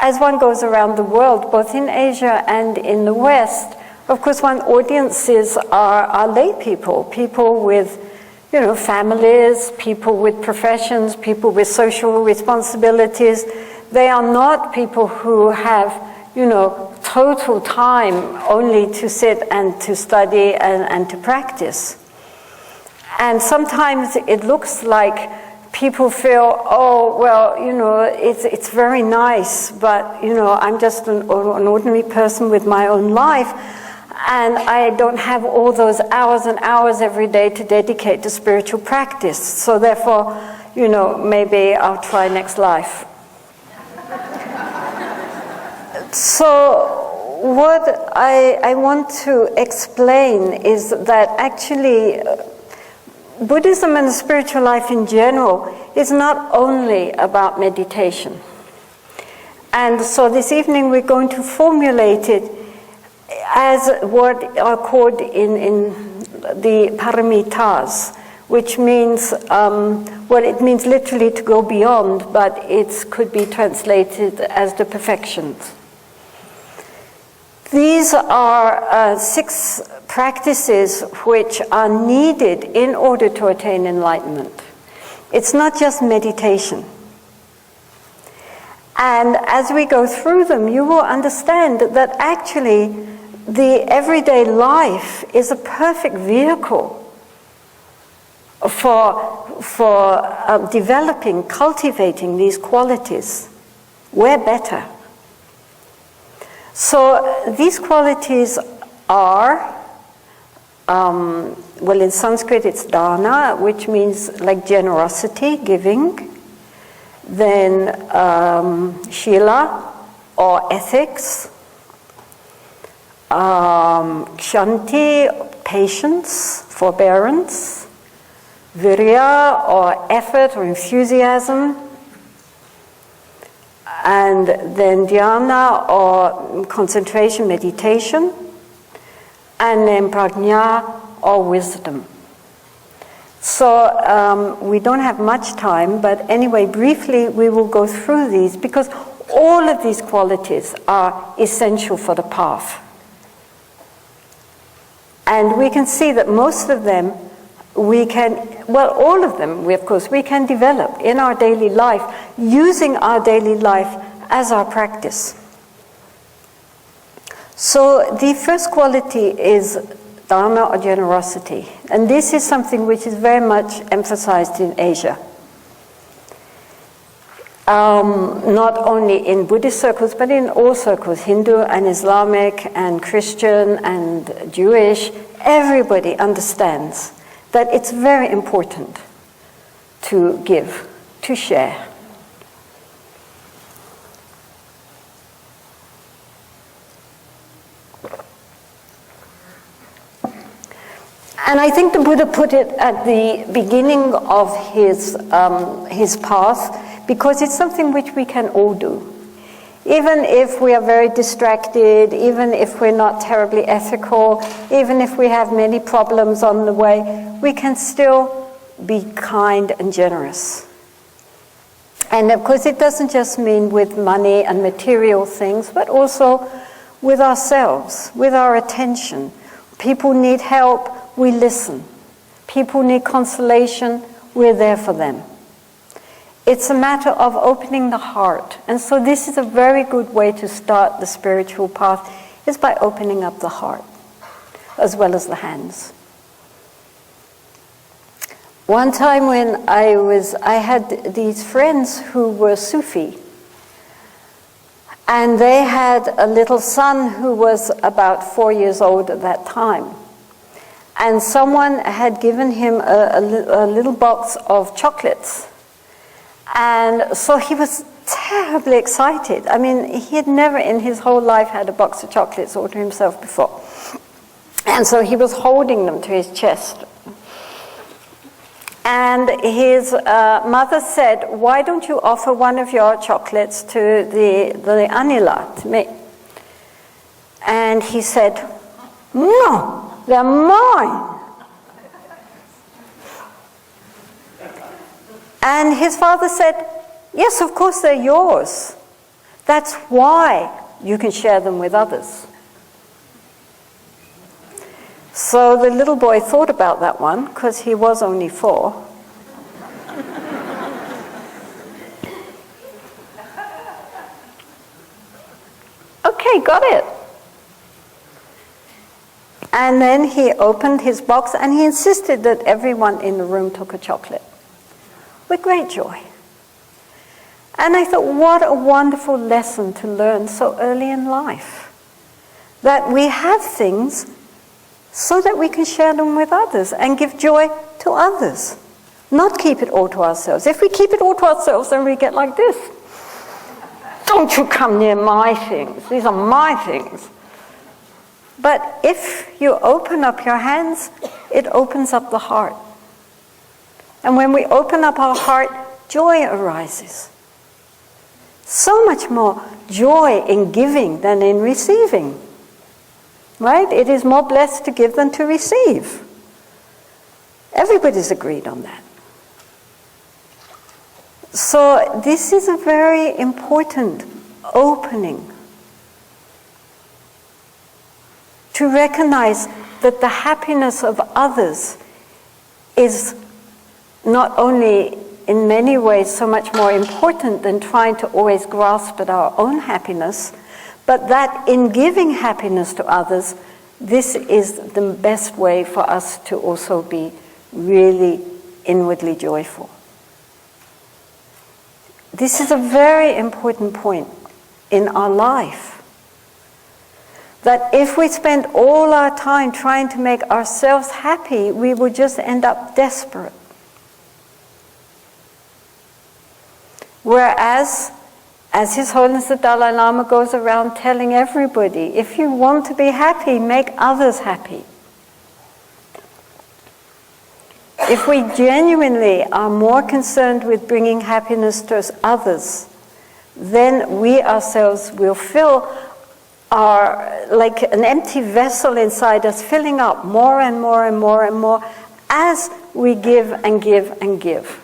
as one goes around the world, both in Asia and in the West, of course, one audiences are lay people, people with, families, people with professions, people with social responsibilities. They are not people who have, total time only to sit and to study and to practice. And sometimes it looks like people feel, it's very nice, but, I'm just an ordinary person with my own life, and I don't have all those hours and hours every day to dedicate to spiritual practice. So therefore, maybe I'll try next life. So what I want to explain is that actually Buddhism and the spiritual life in general is not only about meditation. And so this evening we're going to formulate it as what are called in the paramitas, which means, it means literally to go beyond, but it could be translated as the perfections. These are 6 practices which are needed in order to attain enlightenment. It's not just meditation. And as we go through them, you will understand that actually the everyday life is a perfect vehicle for developing, cultivating these qualities. Where better? So these qualities are, in Sanskrit it's dana, which means like generosity, giving. Then shila, or ethics. Kshanti, patience, forbearance. Virya, or effort or enthusiasm. And then dhyana, or concentration, meditation. And then prajna, or wisdom. So we don't have much time, but anyway, briefly we will go through these because all of these qualities are essential for the path. And we can see that most of them all of them, we can develop in our daily life, using our daily life as our practice. So the first quality is dana, or generosity. And this is something which is very much emphasized in Asia. Not only in Buddhist circles, but in all circles, Hindu and Islamic and Christian and Jewish, everybody understands that it's very important to give, to share. And I think the Buddha put it at the beginning of his path, because it's something which we can all do. Even if we are very distracted, even if we're not terribly ethical, even if we have many problems on the way, we can still be kind and generous. And of course it doesn't just mean with money and material things, but also with ourselves, with our attention. People need help, we listen. People need consolation, we're there for them. It's a matter of opening the heart. And so this is a very good way to start the spiritual path, is by opening up the heart, as well as the hands. One time when I had these friends who were Sufi, and they had a little son who was about 4 years old at that time. And someone had given him a little box of chocolates. And so he was terribly excited. I mean, he had never in his whole life had a box of chocolates all to himself before. And so he was holding them to his chest. And his mother said, "Why don't you offer one of your chocolates to the Anila, to me?" And he said, "No, they're mine." And his father said, "Yes, of course they're yours. That's why you can share them with others. So the little boy thought about that one, because he was only 4. Okay, got it. And then he opened his box and he insisted that everyone in the room took a chocolate with great joy. And I thought, what a wonderful lesson to learn so early in life. That we have things so that we can share them with others and give joy to others. Not keep it all to ourselves. If we keep it all to ourselves, then we get like this. Don't you come near my things. These are my things. But if you open up your hands, it opens up the heart. And when we open up our heart, joy arises. So much more joy in giving than in receiving. Right? It is more blessed to give than to receive. Everybody's agreed on that. So this is a very important opening to recognize that the happiness of others is not only in many ways so much more important than trying to always grasp at our own happiness, but that in giving happiness to others, this is the best way for us to also be really inwardly joyful. This is a very important point in our life. That if we spend all our time trying to make ourselves happy, we will just end up desperate. Whereas, as His Holiness the Dalai Lama goes around telling everybody, if you want to be happy, make others happy. If we genuinely are more concerned with bringing happiness to others, then we ourselves will fill like an empty vessel inside us, filling up more and more and more and more as we give and give and give.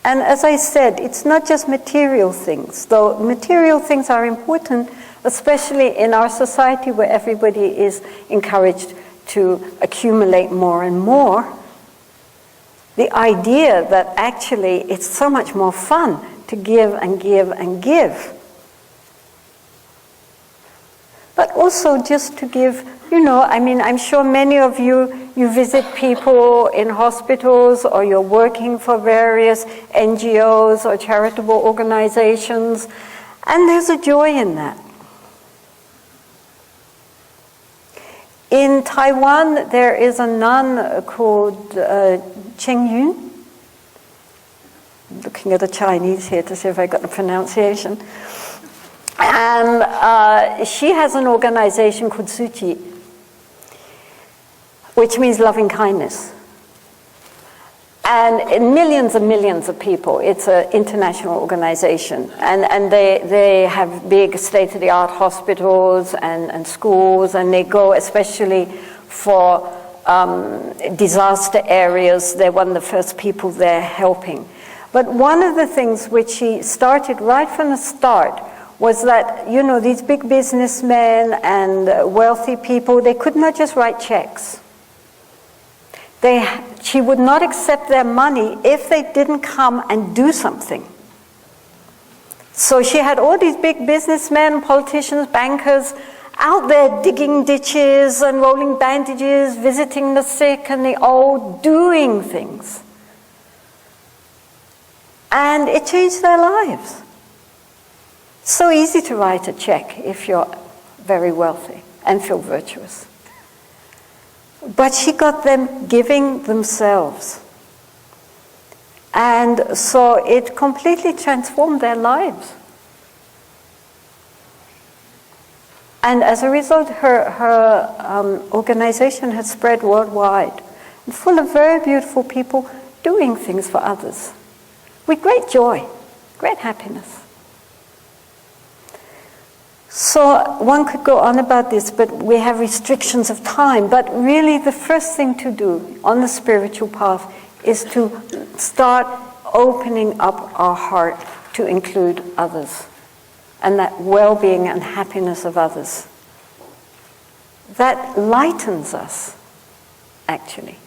And as I said, it's not just material things, though material things are important, especially in our society where everybody is encouraged to accumulate more and more. The idea that actually it's so much more fun to give and give and give. But also just to give, I'm sure many of you visit people in hospitals, or you're working for various NGOs or charitable organizations, and there's a joy in that. In Taiwan, there is a nun called Cheng Yun. I'm looking at the Chinese here to see if I got the pronunciation. And she has an organization called Suchi, which means loving kindness. And millions and millions of people. It's an international organization. And they have big state-of-the-art hospitals and schools, and they go especially for disaster areas. They're one of the first people there helping. But one of the things which she started right from the start was that, these big businessmen and wealthy people, they could not just write checks. She would not accept their money if they didn't come and do something. So she had all these big businessmen, politicians, bankers, out there digging ditches and rolling bandages, visiting the sick and the old, doing things. And it changed their lives. So easy to write a check if you're very wealthy and feel virtuous. But she got them giving themselves. And so it completely transformed their lives. And as a result, her organization has spread worldwide, and full of very beautiful people doing things for others with great joy, great happiness. So one could go on about this, but we have restrictions of time. But really the first thing to do on the spiritual path is to start opening up our heart to include others and that well-being and happiness of others. That lightens us, actually.